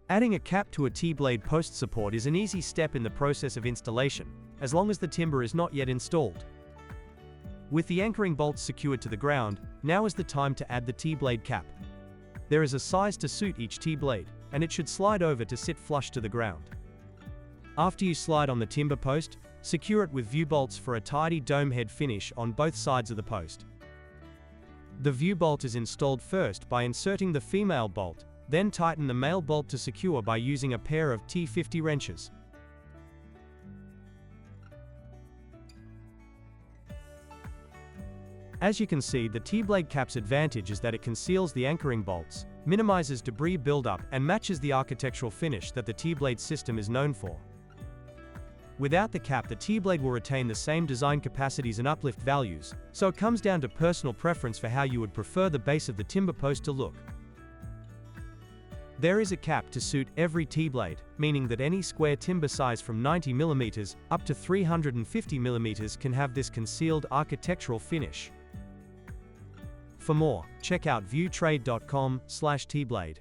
Adding a cap to a T-blade post support is an easy step in the process of installation, as long as the timber is not yet installed. With the anchoring bolts secured to the ground, now is the time to add the T-blade cap. There is a size to suit each T-blade, and it should slide over to sit flush to the ground. After you slide on the timber post, secure it with view bolts for a tidy dome head finish on both sides of the post. The view bolt is installed first by inserting the female bolt, then tighten the male bolt to secure by using a pair of T50 wrenches. As you can see, the T-blade cap's advantage is that it conceals the anchoring bolts, minimizes debris buildup, and matches the architectural finish that the T-blade system is known for. Without the cap, the T-blade will retain the same design capacities and uplift values, so it comes down to personal preference for how you would prefer the base of the timber post to look. There is a cap to suit every T-blade, meaning that any square timber size from 90mm up to 350mm can have this concealed architectural finish. For more, check out viewtrade.com/tblade.